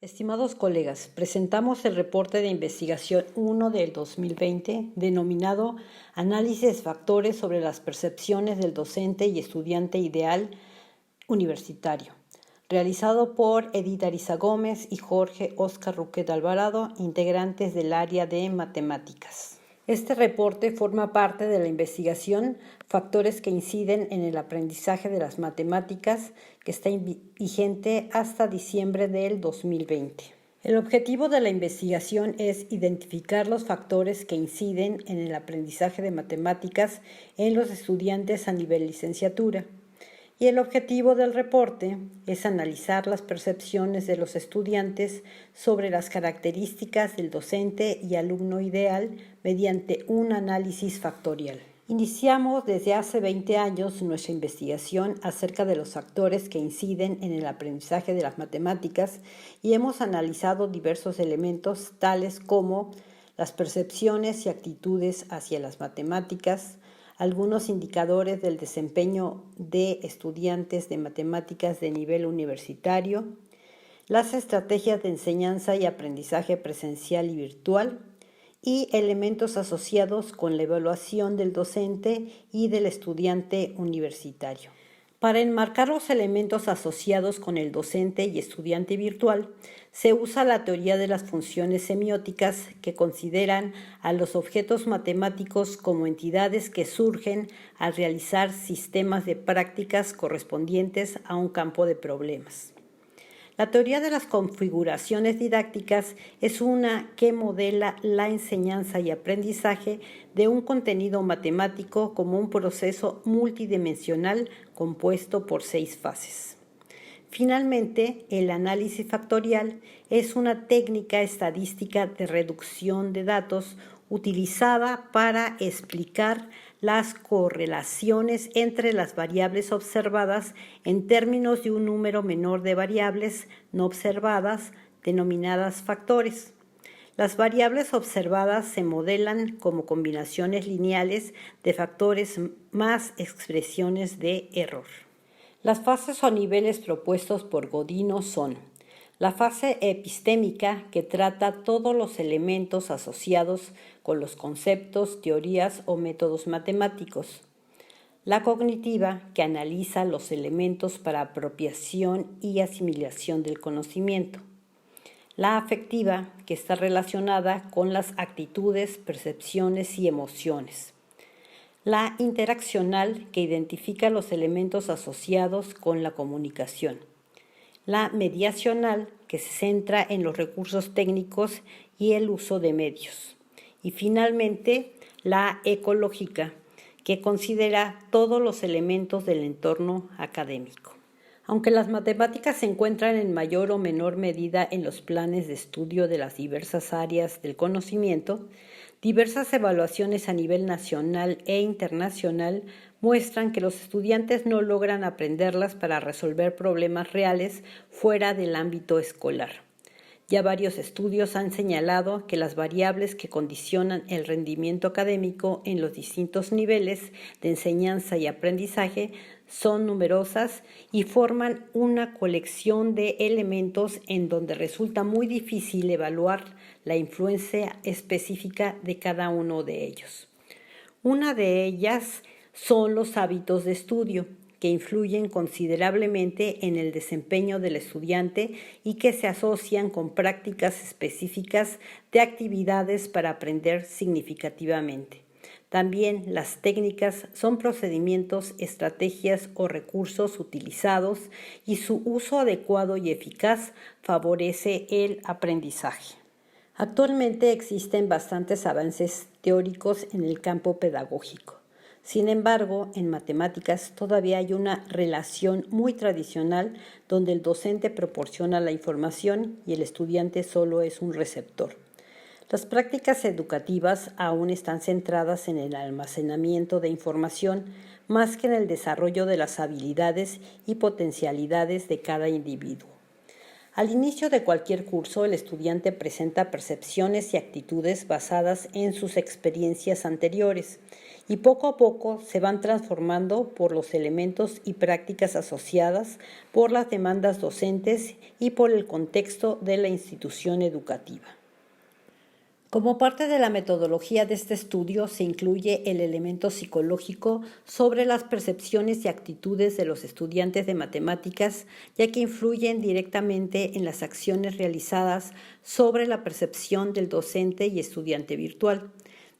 Estimados colegas, presentamos el reporte de investigación 1 del 2020 denominado Análisis de factores sobre las percepciones del docente y estudiante ideal universitario, realizado por Edith Ariza Gómez y Jorge Óscar Ruquet Alvarado, integrantes del área de matemáticas. Este reporte forma parte de la investigación Factores que inciden en el aprendizaje de las matemáticas, que está vigente hasta diciembre del 2020. El objetivo de la investigación es identificar los factores que inciden en el aprendizaje de matemáticas en los estudiantes a nivel licenciatura. Y el objetivo del reporte es analizar las percepciones de los estudiantes sobre las características del docente y alumno ideal mediante un análisis factorial. Iniciamos desde hace 20 años nuestra investigación acerca de los factores que inciden en el aprendizaje de las matemáticas y hemos analizado diversos elementos tales como las percepciones y actitudes hacia las matemáticas, algunos indicadores del desempeño de estudiantes de matemáticas de nivel universitario, las estrategias de enseñanza y aprendizaje presencial y virtual, y elementos asociados con la evaluación del docente y del estudiante universitario. Para enmarcar los elementos asociados con el docente y estudiante virtual, se usa la teoría de las funciones semióticas que consideran a los objetos matemáticos como entidades que surgen al realizar sistemas de prácticas correspondientes a un campo de problemas. La teoría de las configuraciones didácticas es una que modela la enseñanza y aprendizaje de un contenido matemático como un proceso multidimensional compuesto por 6 fases. Finalmente, el análisis factorial es una técnica estadística de reducción de datos utilizada para explicar las correlaciones entre las variables observadas en términos de un número menor de variables no observadas, denominadas factores. Las variables observadas se modelan como combinaciones lineales de factores más expresiones de error. Las fases o niveles propuestos por Godino son: la fase epistémica, que trata todos los elementos asociados con los conceptos, teorías o métodos matemáticos. La cognitiva, que analiza los elementos para apropiación y asimilación del conocimiento. La afectiva, que está relacionada con las actitudes, percepciones y emociones. La interaccional, que identifica los elementos asociados con la comunicación. La mediacional, que se centra en los recursos técnicos y el uso de medios. Y finalmente, la ecológica, que considera todos los elementos del entorno académico. Aunque las matemáticas se encuentran en mayor o menor medida en los planes de estudio de las diversas áreas del conocimiento, diversas evaluaciones a nivel nacional e internacional muestran que los estudiantes no logran aprenderlas para resolver problemas reales fuera del ámbito escolar. Ya varios estudios han señalado que las variables que condicionan el rendimiento académico en los distintos niveles de enseñanza y aprendizaje son numerosas y forman una colección de elementos en donde resulta muy difícil evaluar la influencia específica de cada uno de ellos. Una de ellas son los hábitos de estudio, que influyen considerablemente en el desempeño del estudiante y que se asocian con prácticas específicas de actividades para aprender significativamente. También las técnicas son procedimientos, estrategias o recursos utilizados y su uso adecuado y eficaz favorece el aprendizaje. Actualmente existen bastantes avances teóricos en el campo pedagógico. Sin embargo, en matemáticas todavía hay una relación muy tradicional donde el docente proporciona la información y el estudiante solo es un receptor. Las prácticas educativas aún están centradas en el almacenamiento de información más que en el desarrollo de las habilidades y potencialidades de cada individuo. Al inicio de cualquier curso, el estudiante presenta percepciones y actitudes basadas en sus experiencias anteriores y poco a poco se van transformando por los elementos y prácticas asociadas, por las demandas docentes y por el contexto de la institución educativa. Como parte de la metodología de este estudio se incluye el elemento psicológico sobre las percepciones y actitudes de los estudiantes de matemáticas, ya que influyen directamente en las acciones realizadas sobre la percepción del docente y estudiante virtual.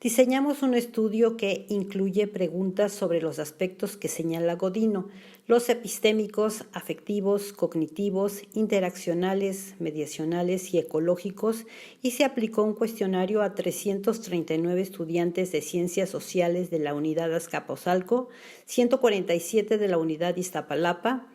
Diseñamos un estudio que incluye preguntas sobre los aspectos que señala Godino, los epistémicos, afectivos, cognitivos, interaccionales, mediacionales y ecológicos, y se aplicó un cuestionario a 339 estudiantes de Ciencias Sociales de la Unidad Azcapotzalco, 147 de la Unidad Iztapalapa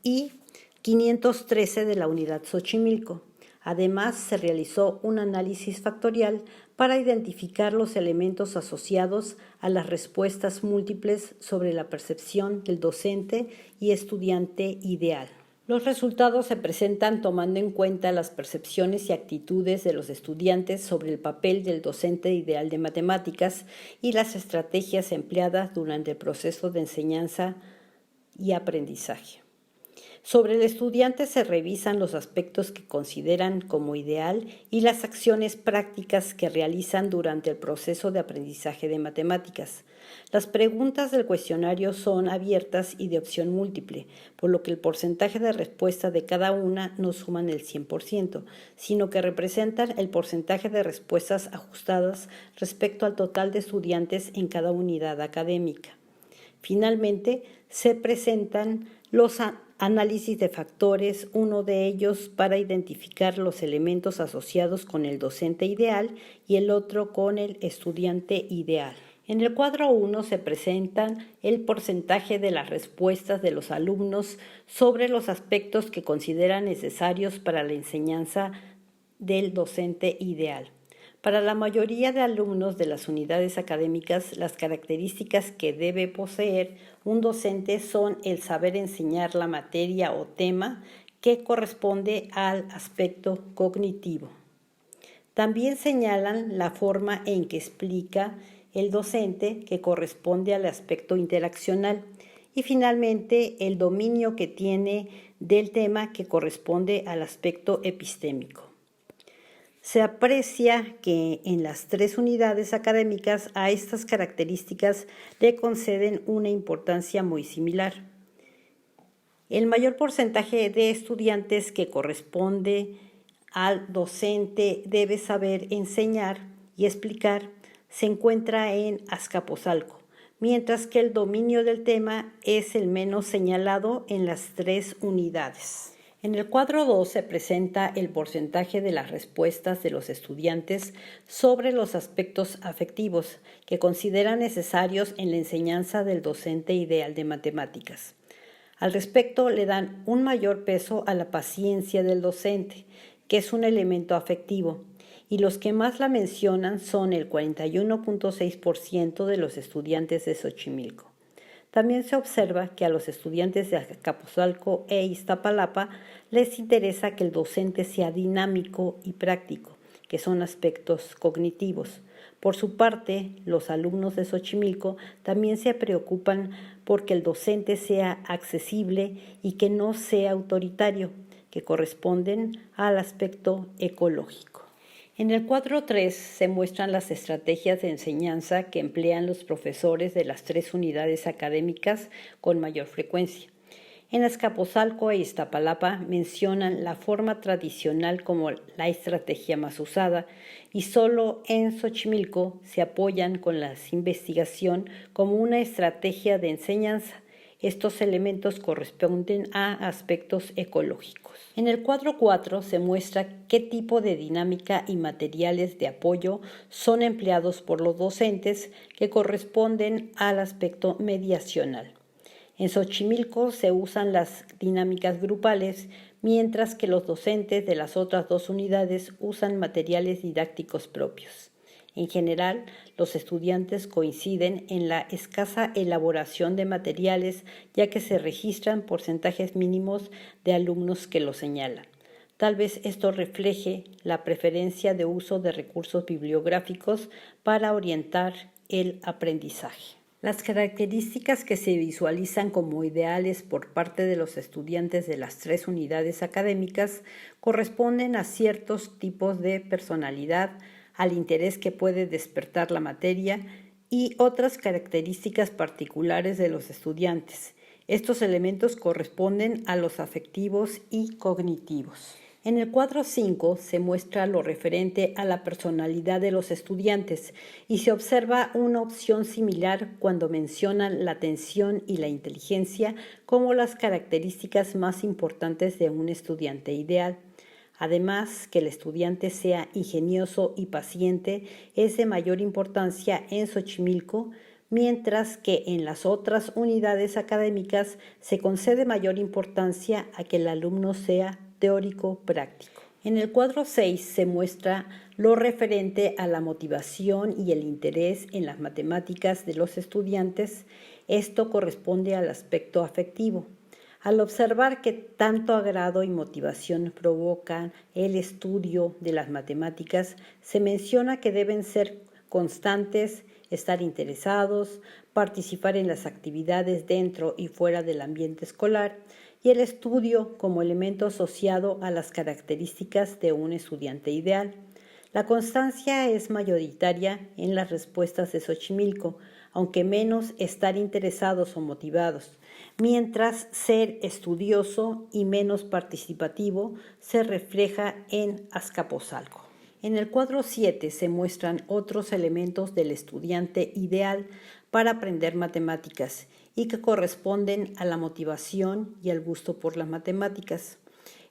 y 513 de la Unidad Xochimilco. Además, se realizó un análisis factorial para identificar los elementos asociados a las respuestas múltiples sobre la percepción del docente y estudiante ideal. Los resultados se presentan tomando en cuenta las percepciones y actitudes de los estudiantes sobre el papel del docente ideal de matemáticas y las estrategias empleadas durante el proceso de enseñanza y aprendizaje. Sobre el estudiante se revisan los aspectos que consideran como ideal y las acciones prácticas que realizan durante el proceso de aprendizaje de matemáticas. Las preguntas del cuestionario son abiertas y de opción múltiple, por lo que el porcentaje de respuesta de cada una no suman el 100%, sino que representan el porcentaje de respuestas ajustadas respecto al total de estudiantes en cada unidad académica. Finalmente, se presentan los análisis de factores, uno de ellos para identificar los elementos asociados con el docente ideal y el otro con el estudiante ideal. En el cuadro 1 se presentan el porcentaje de las respuestas de los alumnos sobre los aspectos que consideran necesarios para la enseñanza del docente ideal. Para la mayoría de alumnos de las unidades académicas, las características que debe poseer un docente son el saber enseñar la materia o tema que corresponde al aspecto cognitivo. También señalan la forma en que explica el docente, que corresponde al aspecto interaccional, y finalmente el dominio que tiene del tema, que corresponde al aspecto epistémico. Se aprecia que en las 3 unidades académicas a estas características le conceden una importancia muy similar. El mayor porcentaje de estudiantes que corresponde al docente debe saber enseñar y explicar se encuentra en Azcapotzalco, mientras que el dominio del tema es el menos señalado en las 3 unidades. En el cuadro 2 se presenta el porcentaje de las respuestas de los estudiantes sobre los aspectos afectivos que consideran necesarios en la enseñanza del docente ideal de matemáticas. Al respecto, le dan un mayor peso a la paciencia del docente, que es un elemento afectivo, y los que más la mencionan son el 41.6% de los estudiantes de Xochimilco. También se observa que a los estudiantes de Azcapotzalco e Iztapalapa les interesa que el docente sea dinámico y práctico, que son aspectos cognitivos. Por su parte, los alumnos de Xochimilco también se preocupan porque el docente sea accesible y que no sea autoritario, que corresponden al aspecto ecológico. En el cuadro 3 se muestran las estrategias de enseñanza que emplean los profesores de las 3 unidades académicas con mayor frecuencia. En Azcapotzalco e Iztapalapa mencionan la forma tradicional como la estrategia más usada y solo en Xochimilco se apoyan con la investigación como una estrategia de enseñanza. Estos elementos corresponden a aspectos ecológicos. En el cuadro 4 se muestra qué tipo de dinámica y materiales de apoyo son empleados por los docentes, que corresponden al aspecto mediacional. En Xochimilco se usan las dinámicas grupales, mientras que los docentes de las otras 2 unidades usan materiales didácticos propios. En general, los estudiantes coinciden en la escasa elaboración de materiales, ya que se registran porcentajes mínimos de alumnos que lo señalan. Tal vez esto refleje la preferencia de uso de recursos bibliográficos para orientar el aprendizaje. Las características que se visualizan como ideales por parte de los estudiantes de las 3 unidades académicas corresponden a ciertos tipos de personalidad, al interés que puede despertar la materia y otras características particulares de los estudiantes. Estos elementos corresponden a los afectivos y cognitivos. En el cuadro 5 se muestra lo referente a la personalidad de los estudiantes y se observa una opción similar cuando mencionan la atención y la inteligencia como las características más importantes de un estudiante ideal. Además, que el estudiante sea ingenioso y paciente es de mayor importancia en Xochimilco, mientras que en las otras unidades académicas se concede mayor importancia a que el alumno sea teórico práctico. En el cuadro 6 se muestra lo referente a la motivación y el interés en las matemáticas de los estudiantes. Esto corresponde al aspecto afectivo. Al observar que tanto agrado y motivación provocan el estudio de las matemáticas, se menciona que deben ser constantes, estar interesados, participar en las actividades dentro y fuera del ambiente escolar y el estudio como elemento asociado a las características de un estudiante ideal. La constancia es mayoritaria en las respuestas de Xochimilco, aunque menos estar interesados o motivados, mientras ser estudioso y menos participativo se refleja en Azcapotzalco. En el cuadro 7 se muestran otros elementos del estudiante ideal para aprender matemáticas y que corresponden a la motivación y al gusto por las matemáticas.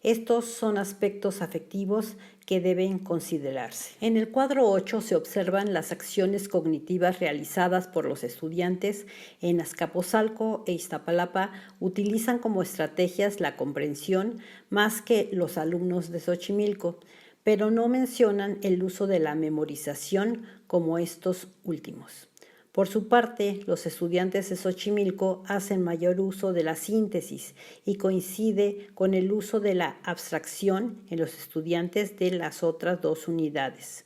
Estos son aspectos afectivos que deben considerarse. En el cuadro 8 se observan las acciones cognitivas realizadas por los estudiantes en Azcapotzalco e Iztapalapa. Utilizan como estrategias la comprensión más que los alumnos de Xochimilco, pero no mencionan el uso de la memorización como estos últimos. Por su parte, los estudiantes de Xochimilco hacen mayor uso de la síntesis y coincide con el uso de la abstracción en los estudiantes de las otras 2 unidades.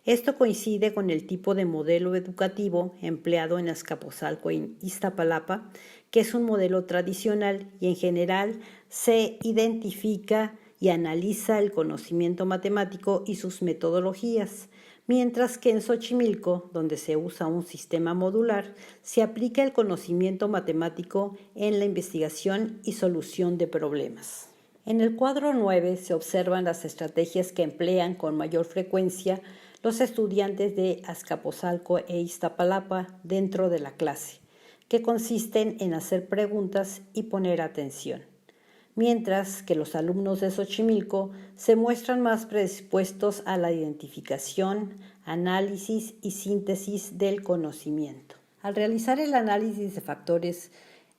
Esto coincide con el tipo de modelo educativo empleado en Azcapotzalco e Iztapalapa, que es un modelo tradicional y en general se identifica y analiza el conocimiento matemático y sus metodologías, mientras que en Xochimilco, donde se usa un sistema modular, se aplica el conocimiento matemático en la investigación y solución de problemas. En el cuadro 9 se observan las estrategias que emplean con mayor frecuencia los estudiantes de Azcapotzalco e Iztapalapa dentro de la clase, que consisten en hacer preguntas y poner atención, mientras que los alumnos de Xochimilco se muestran más predispuestos a la identificación, análisis y síntesis del conocimiento. Al realizar el análisis de factores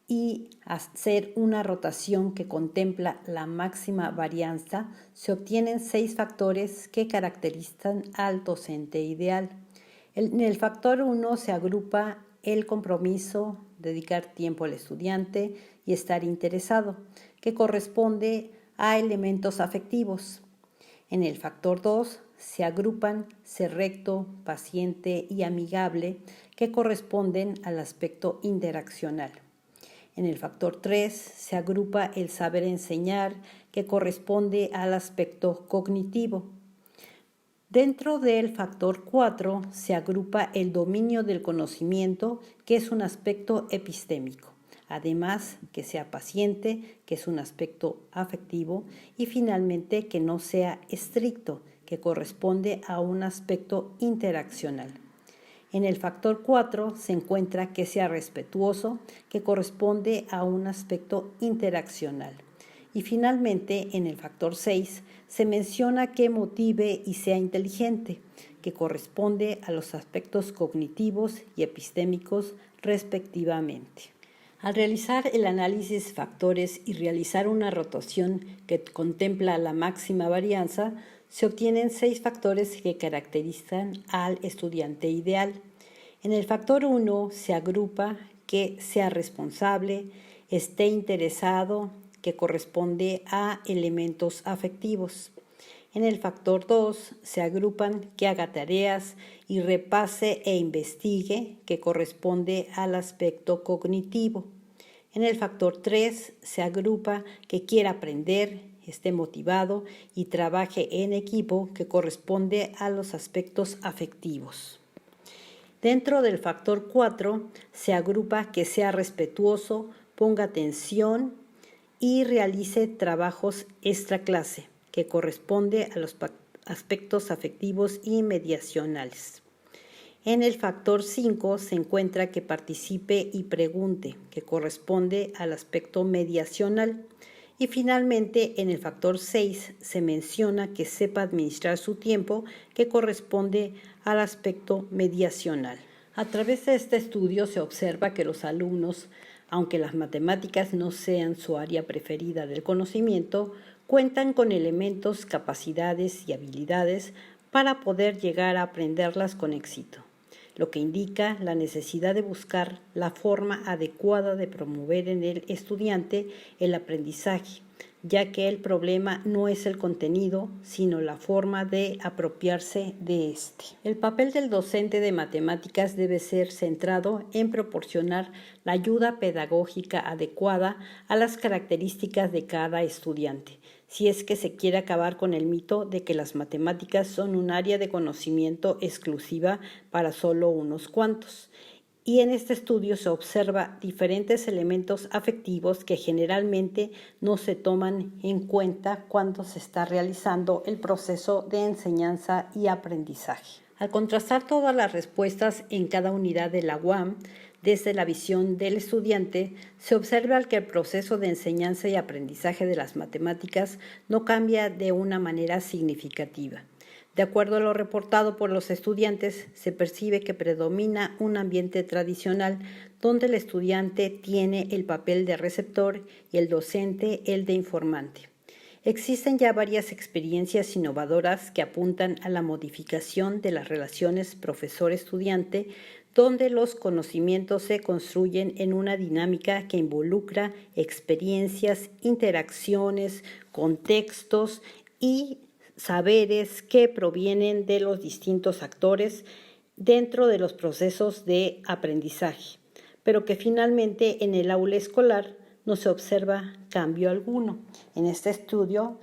y hacer una rotación que contempla la máxima varianza, se obtienen 6 factores que caracterizan al docente ideal. En el factor 1 se agrupa el compromiso, dedicar tiempo al estudiante y estar interesado, que corresponde a elementos afectivos. En el factor 2 se agrupan ser recto, paciente y amigable, que corresponden al aspecto interaccional. En el factor 3 se agrupa el saber enseñar, que corresponde al aspecto cognitivo. Dentro del factor 4 se agrupa el dominio del conocimiento, que es un aspecto epistémico. Además, que sea paciente, que es un aspecto afectivo, y finalmente que no sea estricto, que corresponde a un aspecto interaccional. En el factor 4 se encuentra que sea respetuoso, que corresponde a un aspecto interaccional. Y finalmente, en el factor 6 se menciona que motive y sea inteligente, que corresponde a los aspectos cognitivos y epistémicos respectivamente. Al realizar el análisis de factores y realizar una rotación que contempla la máxima varianza, se obtienen 6 factores que caracterizan al estudiante ideal. En el factor 1 se agrupa que sea responsable, esté interesado, que corresponde a elementos afectivos. En el factor 2 se agrupan que haga tareas y repase e investigue, que corresponde al aspecto cognitivo. En el factor 3 se agrupa que quiera aprender, esté motivado y trabaje en equipo, que corresponde a los aspectos afectivos. Dentro del factor 4 se agrupa que sea respetuoso, ponga atención y realice trabajos extra clase, que corresponde a los aspectos afectivos y mediacionales. En el factor 5 se encuentra que participe y pregunte, que corresponde al aspecto mediacional. Y finalmente, en el factor 6 se menciona que sepa administrar su tiempo, que corresponde al aspecto mediacional. A través de este estudio se observa que los alumnos, aunque las matemáticas no sean su área preferida del conocimiento, cuentan con elementos, capacidades y habilidades para poder llegar a aprenderlas con éxito, lo que indica la necesidad de buscar la forma adecuada de promover en el estudiante el aprendizaje, ya que el problema no es el contenido, sino la forma de apropiarse de este. El papel del docente de matemáticas debe ser centrado en proporcionar la ayuda pedagógica adecuada a las características de cada estudiante, si es que se quiere acabar con el mito de que las matemáticas son un área de conocimiento exclusiva para solo unos cuantos. Y en este estudio se observa diferentes elementos afectivos que generalmente no se toman en cuenta cuando se está realizando el proceso de enseñanza y aprendizaje. Al contrastar todas las respuestas en cada unidad de la UAM, desde la visión del estudiante, se observa que el proceso de enseñanza y aprendizaje de las matemáticas no cambia de una manera significativa. De acuerdo a lo reportado por los estudiantes, se percibe que predomina un ambiente tradicional donde el estudiante tiene el papel de receptor y el docente el de informante. Existen ya varias experiencias innovadoras que apuntan a la modificación de las relaciones profesor-estudiante, donde los conocimientos se construyen en una dinámica que involucra experiencias, interacciones, contextos y saberes que provienen de los distintos actores dentro de los procesos de aprendizaje, pero que finalmente en el aula escolar no se observa cambio alguno. En este estudio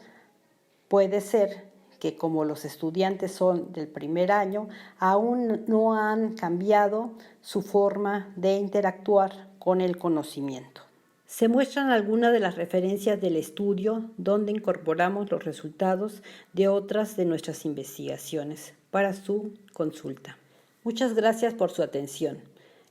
puede ser que como los estudiantes son del primer año, aún no han cambiado su forma de interactuar con el conocimiento. Se muestran algunas de las referencias del estudio donde incorporamos los resultados de otras de nuestras investigaciones para su consulta. Muchas gracias por su atención.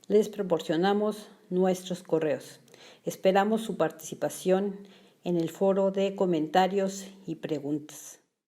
Les proporcionamos nuestros correos. Esperamos su participación en el foro de comentarios y preguntas.